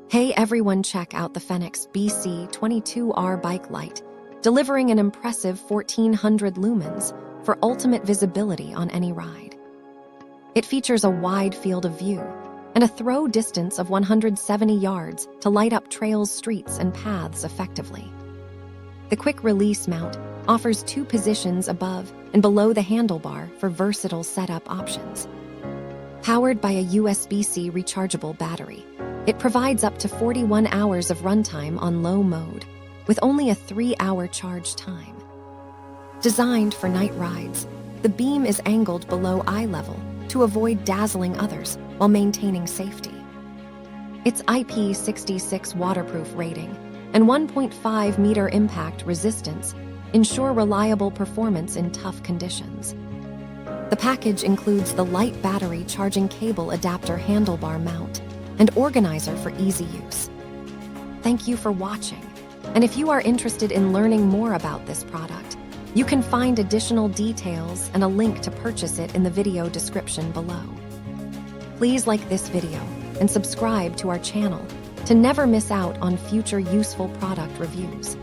Hey everyone, check out the Fenix BC22R bike light, delivering an impressive 1400 lumens for ultimate visibility on any ride. It features a wide field of view and a throw distance of 170 yards to light up trails, streets, and paths effectively. The quick-release mount offers 2 positions above and below the handlebar for versatile setup options. Powered by a USB-C rechargeable battery, it provides up to 41 hours of runtime on low mode, with only a 3-hour charge time. Designed for night rides, the beam is angled below eye level to avoid dazzling others while maintaining safety. Its IP66 waterproof rating and 1.5-meter impact resistance ensure reliable performance in tough conditions. The package includes the light battery charging cable adapter handlebar mount and organizer for easy use. Thank you for watching, and if you are interested in learning more about this product, you can find additional details and a link to purchase it in the video description below. Please like this video and subscribe to our channel to never miss out on future useful product reviews.